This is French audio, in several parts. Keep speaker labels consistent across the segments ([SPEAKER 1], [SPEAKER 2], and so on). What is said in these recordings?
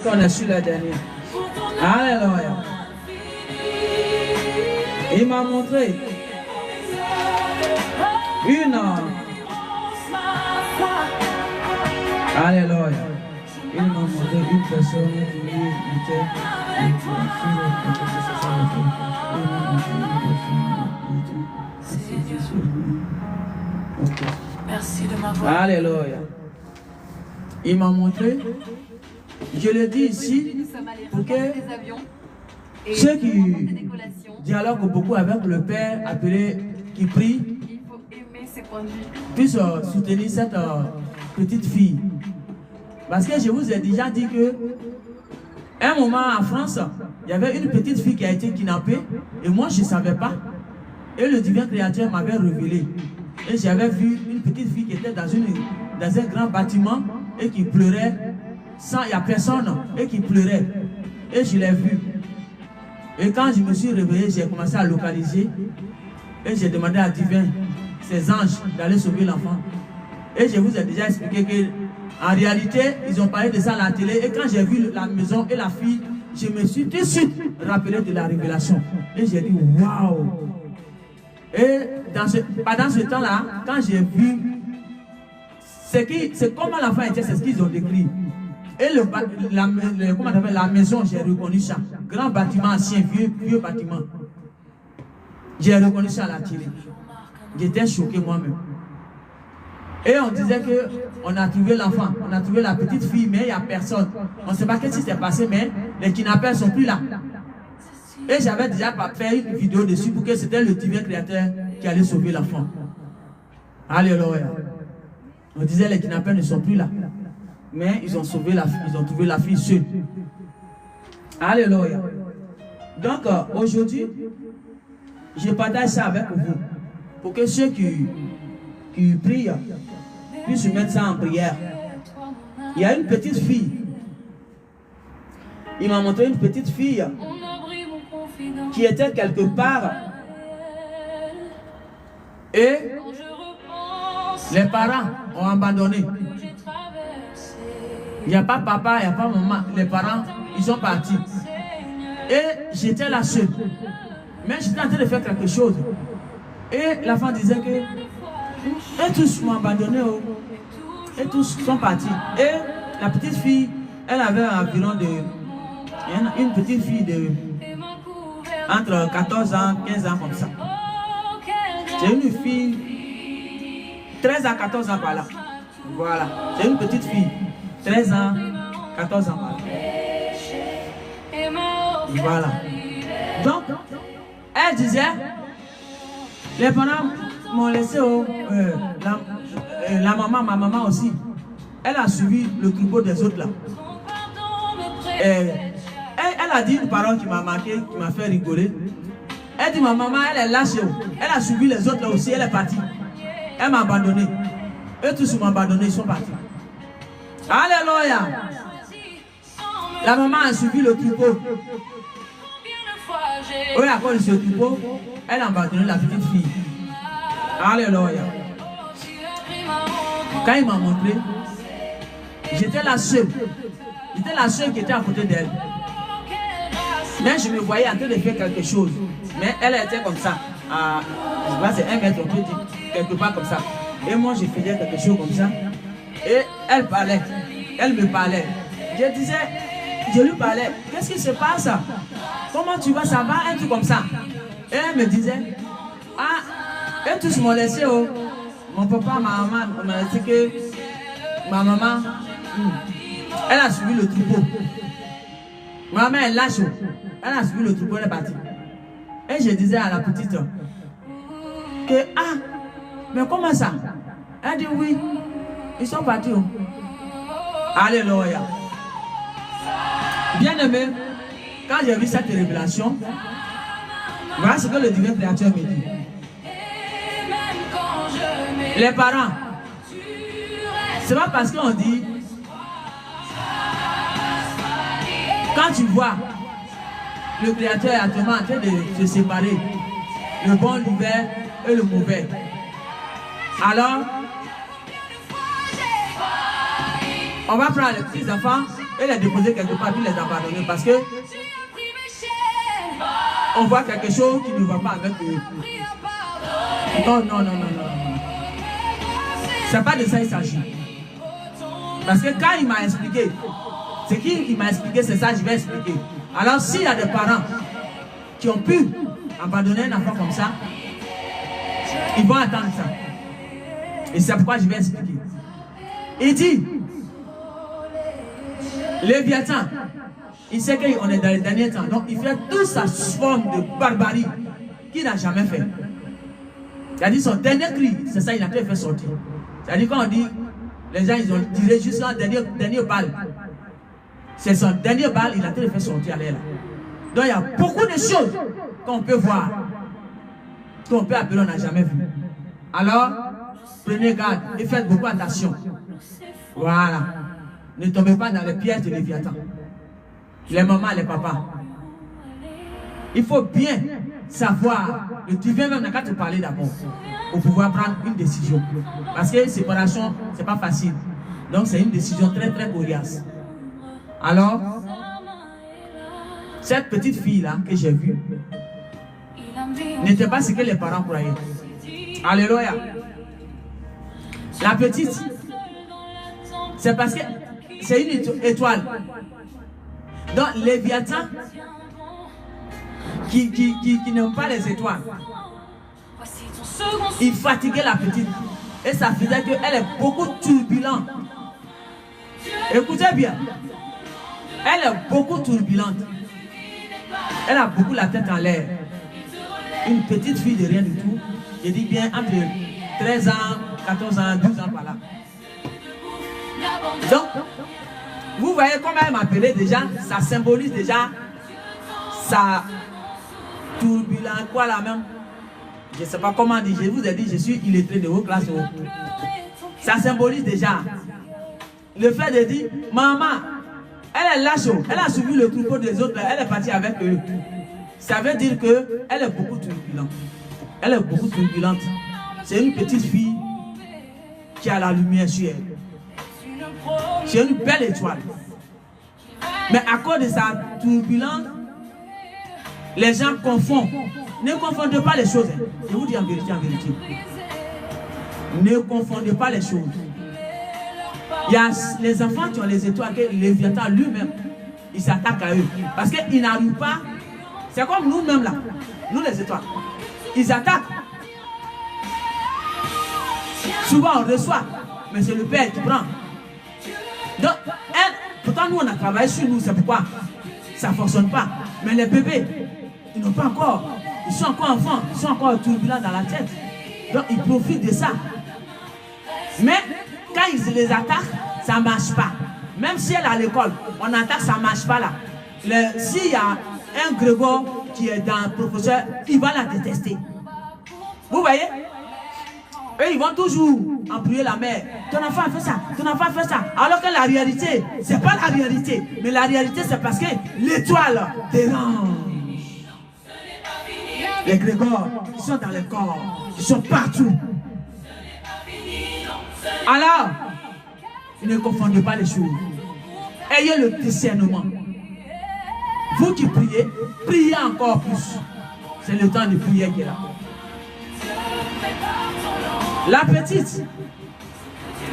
[SPEAKER 1] On est sur le dernier. Alléluia. Il m'a montré une. Alléluia. Il m'a montré une personne qui était.
[SPEAKER 2] Merci de m'avoir.
[SPEAKER 1] Alléluia. Il m'a montré. Je le dis ici pour que ceux qui dialoguent beaucoup avec le Père appelé, qui prie, puissent soutenir cette petite fille. Parce que je vous ai déjà dit que un moment en France, il y avait une petite fille qui a été kidnappée et moi je ne savais pas. Et le divin créateur m'avait révélé. Et j'avais vu une petite fille qui était dans un grand bâtiment et qui pleurait. Il n'y a personne et qui pleurait. Et je l'ai vu. Et quand je me suis réveillé, j'ai commencé à localiser. Et j'ai demandé à Divin, ses anges, d'aller sauver l'enfant. Et je vous ai déjà expliqué qu'en réalité, ils ont parlé de ça à la télé. Et quand j'ai vu la maison et la fille, je me suis tout de suite rappelé de la révélation. Et j'ai dit, waouh! Et pendant ce temps-là, quand j'ai vu, c'est comment l'enfant était, c'est ce qu'ils ont décrit. Et comment on appelle, la maison, j'ai reconnu ça. Grand bâtiment ancien, vieux bâtiment. J'ai reconnu ça à la télé. J'étais choqué moi-même. Et on disait qu'on a trouvé l'enfant, on a trouvé la petite fille, mais il n'y a personne. On ne sait pas qu'est-ce qui s'est passé, mais les kidnappeurs ne sont plus là. Et j'avais déjà fait une vidéo dessus pour que c'était le divin créateur qui allait sauver l'enfant. Alléluia. On disait les kidnappeurs ne sont plus là. Mais ils ont sauvé la fille, ils ont trouvé la fille seule. Alléluia. Donc aujourd'hui, je partage ça avec vous. Pour que ceux qui prient puissent mettre ça en prière. Il y a une petite fille. Il m'a montré une petite fille qui était quelque part. Et les parents ont abandonné. Il n'y a pas papa, il n'y a pas maman. Les parents, ils sont partis. Et j'étais la seule. Mais j'étais en train de faire quelque chose. Et l'enfant disait que et tous m'ont abandonné. Et tous sont partis. Et la petite fille, elle avait environ une petite fille de entre 14 ans, 15 ans comme ça. C'est une fille 13 à 14 ans par là. Voilà. C'est une petite fille. 13 ans, 14 ans par là. Voilà. Donc, elle disait, les parents m'ont laissé la maman, ma maman aussi. Elle a suivi le troupeau des autres là. Elle a dit une parole qui m'a marqué, qui m'a fait rigoler. Elle dit, ma maman, elle est lâche. Elle a suivi les autres là aussi, elle est partie. Elle m'a abandonné. Eux tous m'ont abandonné, ils sont partis. Alléluia. La maman a suivi le troupeau. Oui, à cause de ce troupeau, elle a abandonné la petite fille. Alléluia. Quand il m'a montré, j'étais la seule. J'étais la seule qui était à côté d'elle. Mais je me voyais en train de faire quelque chose. Mais elle était comme ça. Je crois que c'est 1 mètre, on peut dire, quelque part comme ça. Et moi, je faisais quelque chose comme ça. Et elle parlait. Elle me parlait. Je disais, je lui parlais. Qu'est-ce qui se passe? Comment tu vas? Ça va? Un truc comme ça. Et elle me disait, et tous m'ont laissé. Mon papa, ma maman, on m'a laissé que ma maman, elle a suivi le troupeau. Ma maman, elle lâche. Elle a suivi le troupeau, elle est partie. Et je disais à la petite que, mais comment ça? Elle dit oui, ils sont partis. Alléluia. Bien aimé, quand j'ai vu cette révélation, voilà ce que le divin créateur me dit. Les parents, c'est pas parce qu'on dit, quand tu vois le créateur est actuellement en train de se séparer, le bon, l'hiver et le mauvais. Alors, on va prendre les petits enfants et les déposer quelque part, puis les abandonner parce que on voit quelque chose qui ne va pas avec eux. Non, non, non, non, non. C'est pas de ça il s'agit. Parce que quand il m'a expliqué, ce qu'il m'a expliqué, c'est ça, je vais expliquer. Alors, s'il y a des parents qui ont pu abandonner un enfant comme ça, ils vont attendre ça. Et c'est pourquoi je vais expliquer. Il dit, Léviathan, il sait qu'on est dans les derniers temps, donc il fait toute sa forme de barbarie qu'il n'a jamais fait. C'est-à-dire son dernier cri, c'est ça, il a fait sortir. C'est-à-dire quand on dit, les gens ils ont tiré juste un dernier balle. C'est son dernier balle, il a fait sortir à l'air. Donc il y a beaucoup de choses qu'on peut voir, qu'on peut appeler, on n'a jamais vu. Alors, prenez garde et faites beaucoup attention. Voilà. Ne tombez pas dans les pièges de Léviathan. Les mamans, les papas. Il faut bien savoir, le divin même n'a qu'à te parler d'abord pour pouvoir prendre une décision. Parce que séparation, c'est pas facile. Donc c'est une décision très très coriace. Alors, cette petite fille-là que j'ai vue n'était pas ce que les parents croyaient. Alléluia. La petite, c'est parce que c'est une étoile. Donc, Léviathan, qui n'aime pas les étoiles, il fatiguait la petite. Et ça faisait qu'elle est beaucoup turbulente. Écoutez bien. Elle est beaucoup turbulente. Elle a beaucoup la tête en l'air. Une petite fille de rien du tout. Je dis bien entre 13 ans, 14 ans, 12 ans par là. Donc, vous voyez comment elle m'appelait déjà, ça symbolise déjà sa turbulence, quoi là même. Je ne sais pas comment dire, je vous ai dit, je suis illettré de vos classes. Ça symbolise déjà le fait de dire, maman, elle est lâche, elle a suivi le troupeau des autres, elle est partie avec eux. Ça veut dire qu'elle est beaucoup turbulente. Elle est beaucoup turbulente. C'est une petite fille qui a la lumière sur elle. C'est une belle étoile. Mais à cause de sa turbulence, les gens confondent. Ne confondez pas les choses. Je vous dis en vérité, en vérité. Ne confondez pas les choses. Il y a les enfants qui ont les étoiles, que Léviathan lui-même, il s'attaque à eux. Parce qu'ils n'arrivent pas. C'est comme nous-mêmes là. Nous les étoiles. Ils attaquent. Souvent on reçoit. Mais c'est le Père qui prend. Donc, pourtant nous on a travaillé sur nous, c'est pourquoi ça ne fonctionne pas. Mais les bébés, ils n'ont pas encore. Ils sont encore enfants, ils sont encore turbulents dans la tête. Donc ils profitent de ça. Mais quand ils les attaquent, ça ne marche pas. Même si elle est à l'école, on attaque, ça ne marche pas là. S'il y a un Grégoire qui est dans le professeur, il va la détester. Vous voyez? Eux, ils vont toujours embrouiller la mère. Ton enfant a fait ça, ton enfant a fait ça. Alors que la réalité, ce n'est pas la réalité. Mais la réalité, c'est parce que l'étoile dérange. Les Grégores, ils sont dans le corps. Ils sont partout. Alors, ne confondez pas les choses. Ayez le discernement. Vous qui priez, priez encore plus. C'est le temps de prière qui est là. La petite,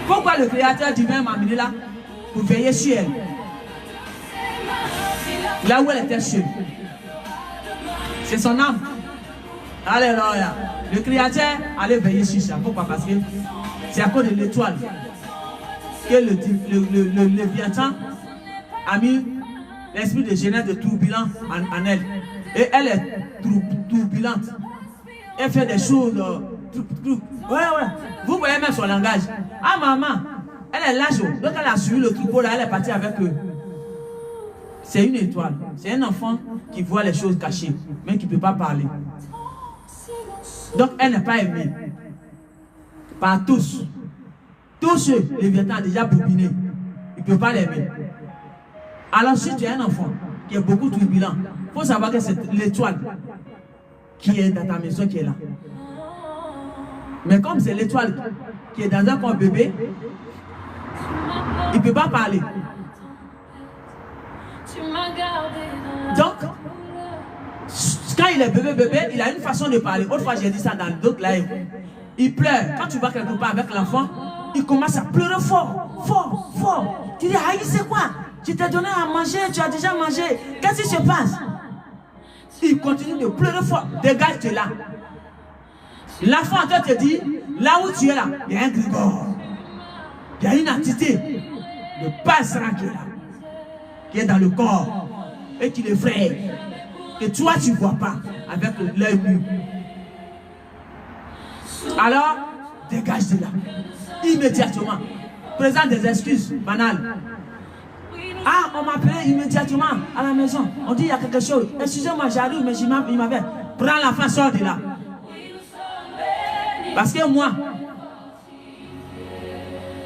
[SPEAKER 1] pourquoi le Créateur divin m'a amené là? Pour veiller sur elle. Là où elle était seule. C'est son âme. Alléluia. Le Créateur allait veiller sur ça. Pourquoi? Parce que c'est à cause de l'étoile que le Léviathan a mis l'esprit de jeunesse de turbulent en elle. Et elle est turbulente. Elle fait des choses. Ouais. Vous voyez même son langage. Ah maman, elle est lâche. Donc elle a suivi le troupeau là, elle est partie avec eux. C'est une étoile. C'est un enfant qui voit les choses cachées, mais qui ne peut pas parler. Donc elle n'est pas aimée par tous. Tous ceux, Léviathan a déjà bobiné. Il ne peut pas l'aimer. Alors si tu as un enfant qui est beaucoup turbulent, il faut savoir que c'est l'étoile qui est dans ta maison qui est là. Mais comme c'est l'étoile qui est dans un corps bébé, il ne peut pas parler. Donc, quand il est bébé, il a une façon de parler. Autrefois, j'ai dit ça dans d'autres lives. Il pleure. Quand tu vas quelque part avec l'enfant, il commence à pleurer fort. Tu dis, Aïe, c'est quoi? Tu t'es donné à manger, tu as déjà mangé. Qu'est-ce qui se passe? Il continue de pleurer fort. Dégage-te là. L'enfant te dit, là où tu es là, il y a un grigor. Il y a une entité de passera qui est là, qui est dans le corps et qui l'effraie. Que toi tu ne vois pas avec l'œil nu. Alors, dégage de là. Immédiatement. Présente des excuses banales. Ah, on m'a appelé immédiatement à la maison. On dit il y a quelque chose. Excusez-moi, j'arrive, mais il m'avait. Prends l'enfant, sort de là. Parce que moi,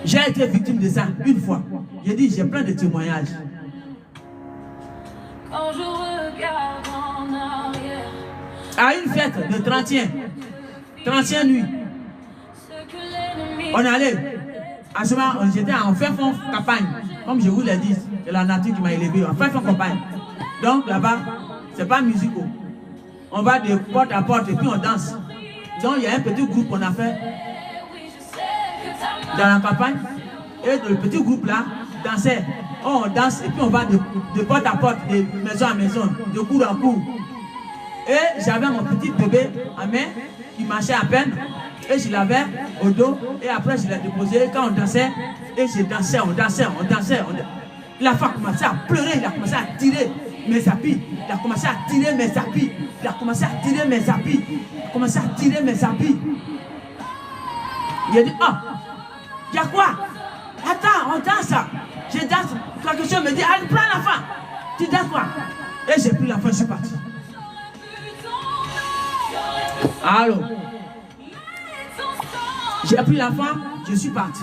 [SPEAKER 1] j'ai été victime de ça une fois. J'ai dit, j'ai plein de témoignages. Quand je regarde en arrière. À une fête de 31 nuits, on allait. À ce moment, j'étais en fin fond campagne. Comme je vous l'ai dit, c'est la nature qui m'a élevé. En fin fond campagne. Donc là-bas, c'est pas musical. On va de porte à porte et puis on danse. Donc il y a un petit groupe qu'on a fait dans la campagne. Et le petit groupe là dansait. On danse et puis on va de porte à porte, de maison à maison, de cour en cour. Et j'avais mon petit bébé à main qui marchait à peine. Et je l'avais au dos. Et après je l'ai déposé. Quand on dansait, et je dansais, on dansait. La femme a commencé à pleurer, il a commencé à tirer mes habits. Il a commencé à tirer mes habits. Il a commencé à tirer mes habits. Il a commencé à tirer mes habits. Il a dit, oh, il y a quoi? Attends, on danse. Je danse. Quelque chose me dit, allez, prends l'enfant. Tu danses quoi? Et j'ai pris l'enfant, je suis parti. Allô? J'ai pris l'enfant, je suis parti.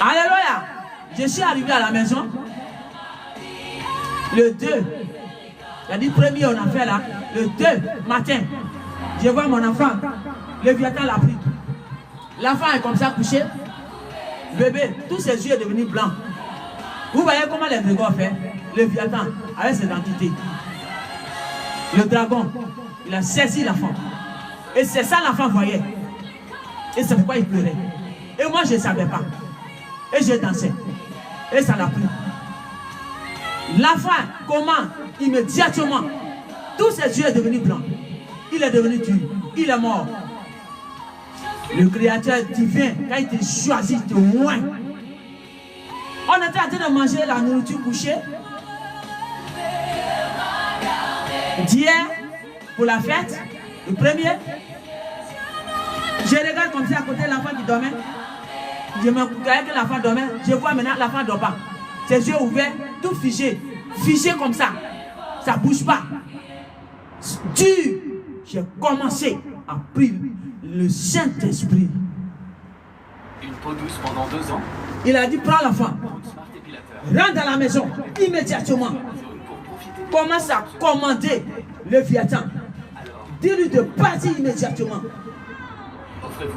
[SPEAKER 1] Alléluia. Je suis arrivé à la maison. Le 2. Il a dit premier on a fait là. Le 2 matin. Je vois mon enfant. Le Léviathan l'a pris. L'enfant est comme ça couché. Bébé, tous ses yeux sont devenus blancs. Vous voyez comment les dragons fait? Le Léviathan avec ses entités. Le dragon, il a saisi l'enfant. Et c'est ça l'enfant voyait. Et c'est pourquoi il pleurait. Et moi je ne savais pas. Et je dansais. Et ça l'a pris. L'enfant, comment? Immédiatement, tous ses yeux sont devenus blancs. Il est devenu dur. Il est mort. Le Créateur divin, quand il te choisit de loin. On était en train de manger la nourriture couchée. D'hier, pour la fête, le premier. Je regarde comme ça à côté de l'enfant qui dormait. Je me croyais que l'enfant dormait. Je vois maintenant l'enfant ne dort pas. Ses yeux ouverts, tout figé. Figé comme ça. Ça ne bouge pas. Dur. J'ai commencé à prier le Saint-Esprit.
[SPEAKER 2] Une peau douce pendant 2 ans.
[SPEAKER 1] Il a dit, prends l'enfant. Rentre dans la maison immédiatement. Commence à commander le Léviathan. Dis-lui de partir immédiatement.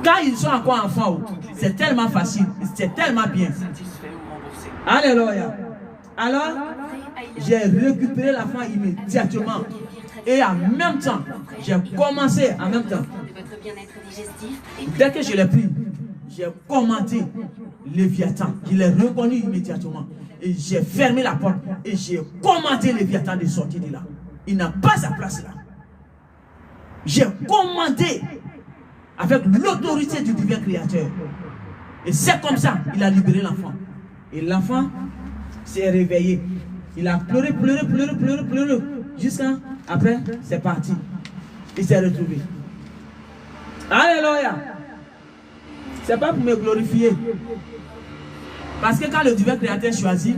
[SPEAKER 1] Quand ils sont encore enfants, c'est tellement facile, c'est tellement bien. Alléluia. Alors, j'ai récupéré l'enfant immédiatement. Et en même temps, j'ai commencé en même temps. Dès que je l'ai pris, j'ai commandé le Léviathan. Je l'ai reconnu immédiatement. Et j'ai fermé la porte. Et j'ai commandé le Léviathan de sortir de là. Il n'a pas sa place là. J'ai commandé avec l'autorité du divin créateur. Et c'est comme ça qu'il a libéré l'enfant. Et l'enfant s'est réveillé. Il a pleuré. Jusqu'à après, c'est parti. Il s'est retrouvé. Alléluia. C'est pas pour me glorifier. Parce que quand le divin créateur choisit,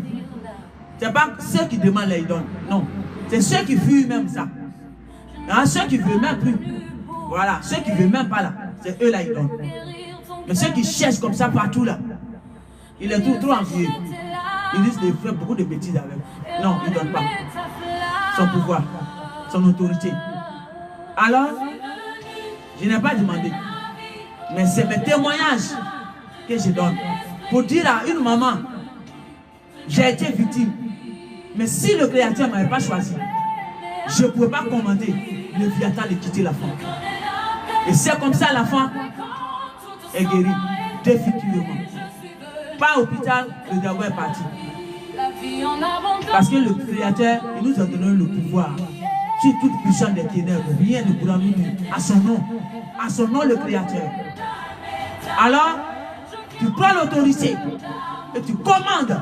[SPEAKER 1] c'est pas ceux qui demandent les dons. Non. C'est ceux qui fuient même ça. Hein, ceux qui ne veulent même plus. Voilà. Ceux qui ne veulent même pas là. C'est eux là, ils donnent. Mais ceux qui cherchent comme ça partout là, il est trop envieux. Ils disent de faire beaucoup de bêtises avec. Non, ils ne donnent pas. Son pouvoir, son autorité. Alors, je n'ai pas demandé. Mais c'est mes témoignages que je donne. Pour dire à une maman, j'ai été victime. Mais si le Créateur ne m'avait pas choisi, je ne pouvais pas commander le Léviathan de quitter la femme. Et c'est comme ça l'enfant est guéri définitivement. Pas à l'hôpital, le diable est parti. Parce que le Créateur, il nous a donné le pouvoir sur toute puissance des ténèbres. Rien ne pourra nous nuire. À son nom le Créateur. Alors, tu prends l'autorité et tu commandes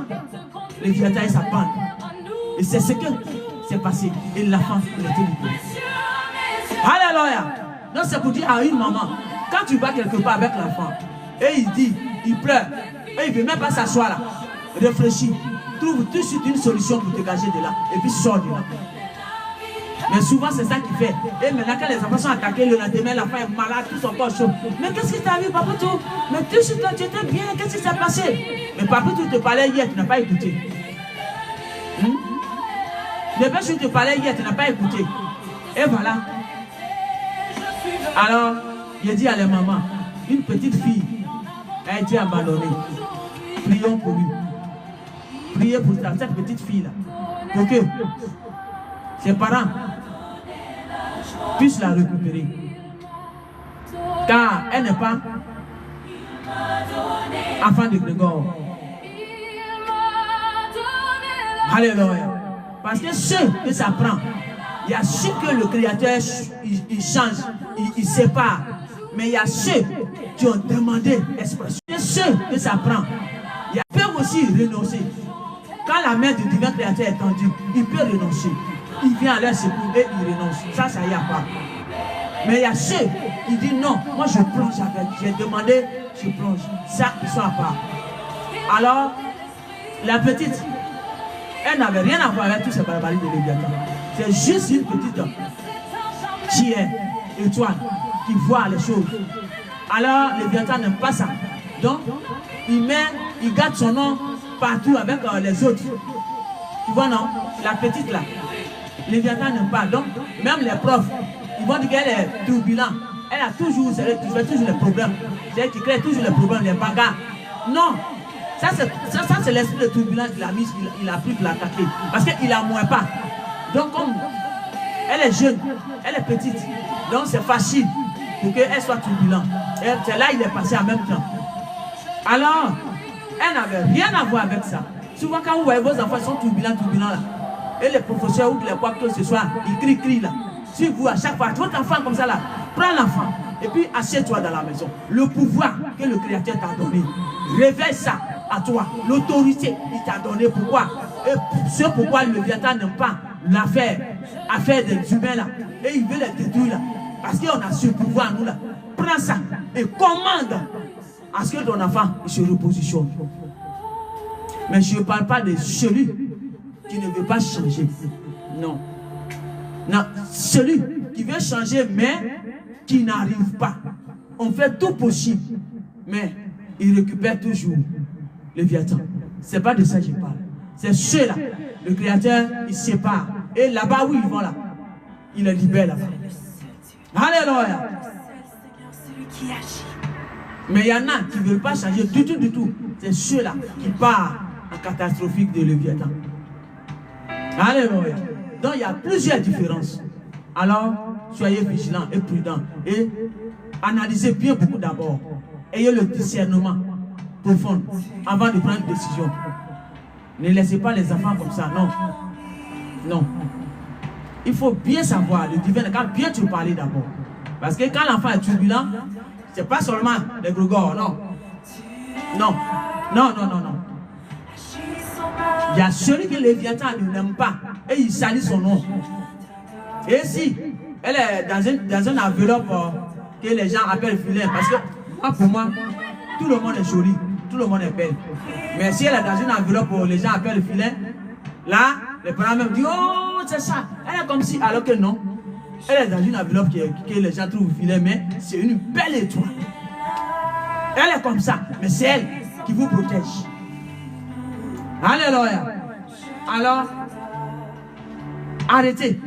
[SPEAKER 1] le Léviathan et sa bande. Et c'est ce que s'est passé. Et l'enfant était libéré. Alléluia. Donc c'est pour dire à une maman, quand tu vas quelque part avec l'enfant, et il dit, il pleure, et il ne veut même pas s'asseoir là, réfléchis, trouve tout de suite une solution pour te dégager de là, et puis sors de là. Mais souvent c'est ça qu'il fait. Et maintenant quand les enfants sont attaqués, le lendemain, l'enfant est malade, tout son corps chaud. Mais qu'est-ce qui t'arrive, papa tout? Mais tout de suite tu étais bien, qu'est-ce qui s'est passé? Mais papa tout te parlait hier, tu n'as pas écouté. Le père je te parlais hier, tu n'as pas écouté. Et voilà. Alors, il dit à la maman, une petite fille a été abandonnée. Prions pour lui. Priez pour cette petite fille-là. Pour que ses parents puissent la récupérer. Car elle n'est pas enfant de Grégor. Alléluia. Parce que ce que ça prend, il y a ceux que le Créateur il change, il sépare. Mais il y a ceux qui ont demandé l'expression. Et ceux que ça prend, ils peuvent aussi renoncer. Quand la main du divin Créateur est tendue, il peut renoncer. Il vient à leur secours et il renonce. Ça y a pas. Mais il y a ceux qui disent non, moi je plonge avec. J'ai demandé, je plonge. Ça, ils sont à part. Alors, la petite, elle n'avait rien à voir avec tous ces barbaries de Léviathan. C'est juste une petite qui est étoile, qui voit les choses. Alors, Léviathan n'aime pas ça. Donc, il garde son nom partout avec les autres. Tu vois, non? La petite là, Léviathan n'aime pas. Donc, même les profs, ils vont dire qu'elle est turbulente. Elle a toujours, elle fait toujours les problèmes. C'est elle qui crée toujours les problèmes, les bagarres. Non! Ça c'est l'esprit de turbulence qu'il a mis, il a pris pour l'attaquer. Parce qu'il la moins pas. Donc comme elle est jeune, elle est petite, donc c'est facile pour qu'elle soit turbulente. C'est là il est passé en même temps. Alors, elle n'avait rien à voir avec ça. Souvent quand vous voyez vos enfants sont turbulents là, et les professeurs ou les quoi que ce soit, ils crient là. Si vous à chaque fois, votre enfant comme ça là, prends l'enfant et puis assieds-toi dans la maison. Le pouvoir que le Créateur t'a donné, réveille ça à toi, l'autorité il t'a donné. Pourquoi? Et c'est pourquoi le Léviathan n'aime pas l'affaire des humains là, et il veut les détruire là, parce qu'on a ce pouvoir nous là. Prends ça et commande à ce que ton enfant se repositionne. Mais je ne parle pas de celui qui ne veut pas changer. Non. Non, celui qui veut changer mais qui n'arrive pas. On fait tout possible, mais il récupère toujours le Léviathan. Ce n'est pas de ça que je parle. C'est ceux-là. Le Créateur, il sépare. Et là-bas où ils vont là, il les libère là-bas. Alléluia. Mais il y en a qui ne veulent pas changer du tout. C'est ceux-là qui partent en catastrophique de Léviathan. Alléluia. Donc il y a plusieurs différences. Alors, soyez vigilants et prudents. Et analysez bien beaucoup d'abord. Ayez le discernement profond avant de prendre une décision. Ne laissez pas les enfants comme ça, non. Non. Il faut bien savoir, le divin, quand bien tu parler d'abord. Parce que quand l'enfant est turbulent, ce n'est pas seulement les grogors, non. Non. Il y a celui que Léviathan n'aime pas et il salit son nom. Et si elle est dans une enveloppe que les gens appellent filet, parce que pour moi, tout le monde est joli, tout le monde est belle. Mais si elle est dans une enveloppe où les gens appellent filet, là, les parents même disent, oh, c'est ça, elle est comme si, alors que non. Elle est dans une enveloppe que les gens trouvent filet, mais c'est une belle étoile. Elle est comme ça, mais c'est elle qui vous protège. Alléluia. Alors, arrêtez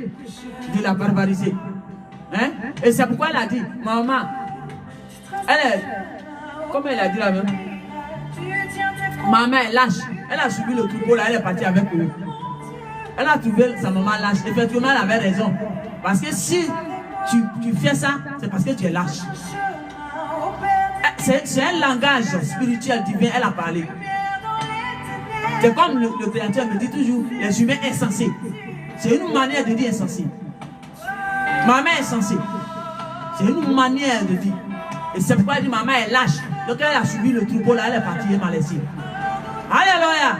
[SPEAKER 1] de la barbariser. Hein? Et c'est pourquoi elle a dit, maman, elle est, comme elle a dit là même, maman est lâche. Elle a subi le troupeau là, elle est partie avec eux. Elle a trouvé sa maman lâche. Effectivement, elle avait raison. Parce que si tu fais ça, c'est parce que tu es lâche. C'est un langage spirituel divin, elle a parlé. C'est comme le Créateur me dit toujours, les humains insensés. C'est une manière de dire insensé. Maman est insensée. C'est une manière de dire. Et c'est pourquoi elle dit maman est lâche. Donc elle a suivi le troupeau là, elle est partie, elle m'a laissé. Alléluia.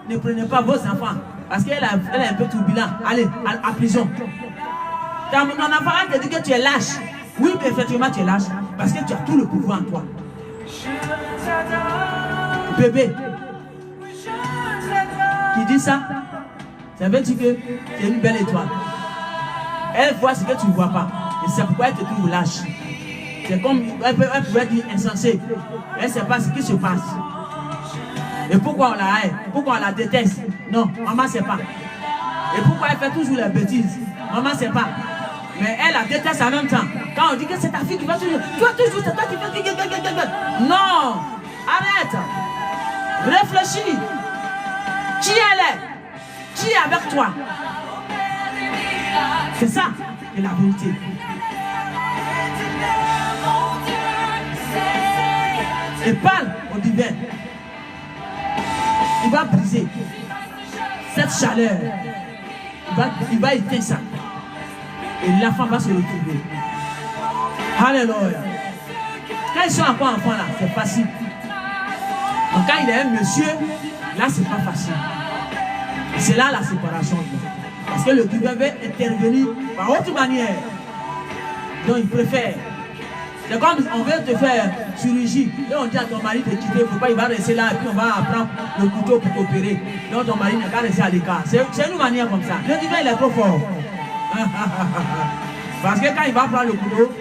[SPEAKER 1] Ne prenez pas vos enfants. Parce qu'elle est un peu turbulente. Allez, à prison. Ton enfant te dit que tu es lâche. Oui, mais effectivement tu es lâche. Parce que tu as tout le pouvoir en toi. Bébé qui dit ça, ça veut dire que c'est une belle étoile. Elle voit ce que tu ne vois pas. Et c'est pourquoi elle te trouve lâche. C'est comme elle pourrait dire insensé. Elle ne sait pas ce qui se passe. Et pourquoi on la hait? Pourquoi on la déteste? Non, maman ne sait pas. Et pourquoi elle fait toujours les bêtises? Maman ne sait pas. Mais elle la déteste en même temps. Quand on dit que c'est ta fille qui va toujours... Tu vas toujours, c'est toi qui fais... Non! Arrête! Réfléchis! Qui elle est? Qui est avec toi? C'est ça, et la vérité. Et parle au divin. Il va briser cette chaleur. Il va éteindre ça. Et l'enfant va se retrouver. Alléluia. Quand ils sont encore enfants là, c'est facile. Donc quand il est un monsieur, là c'est pas facile. Et c'est là la séparation. Parce que le divin veut intervenir par autre manière. Donc il préfère. C'est comme on veut te faire chirurgie. Et on dit à ton mari de quitter, il ne faut pas, il va rester là et puis on va prendre le couteau pour t'opérer. Donc ton mari n'a qu'à rester à l'écart. C'est une manière comme ça. Le divin il est trop fort. Parce que quand il va prendre le couteau,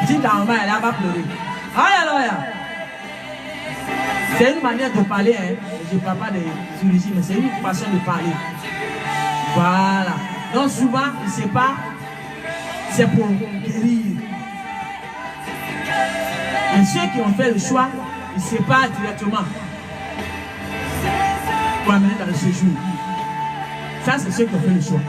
[SPEAKER 1] si ta maman elle va pleurer. Alléluia. C'est une manière de parler. Hein. Je ne parle pas de chirurgie, mais c'est une façon de parler. Voilà. Donc souvent, il ne sait pas, c'est pour guérir. Mais ceux qui ont fait le choix, ils ne savent pas directement pour amener dans le séjour. Ça, c'est ceux qui ont fait le choix.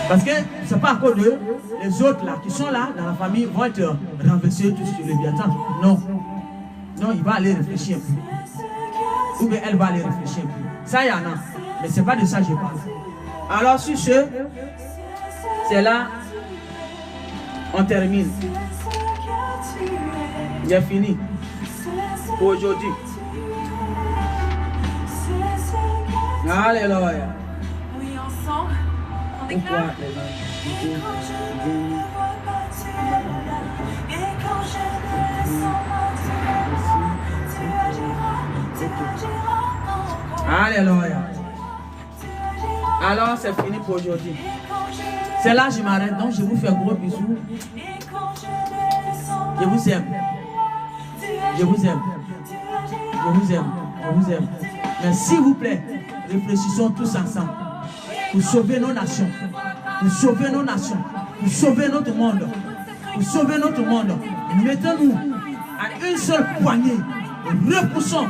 [SPEAKER 1] Parce que ce n'est pas à cause d'eux, les autres là, qui sont là, dans la famille, vont être renversés tous sur les Léviathan. Non. Non, il va aller réfléchir un peu. Ou bien elle va aller réfléchir un peu. Ça, il y en a. Mais ce n'est pas de ça que je parle. Alors, sur ce, c'est là, on termine. J'ai fini pour aujourd'hui. Alléluia.
[SPEAKER 3] Oui, ensemble, on déclare.
[SPEAKER 1] Pourquoi les gens Alléluia. Alors, c'est fini pour aujourd'hui. C'est là que je m'arrête. Donc, je vous fais un gros bisou. Je vous aime. Je vous aime. Je vous aime. Je vous aime. Mais s'il vous plaît, réfléchissons tous ensemble pour sauver nos nations. Pour sauver nos nations. Pour sauver notre monde. Pour sauver notre monde. Mettons-nous à une seule poignée. Repoussons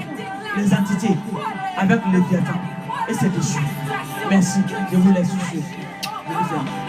[SPEAKER 1] les entités avec le Léviathan. Et c'est dessus. Merci. Je vous laisse sur ce. Je vous aime.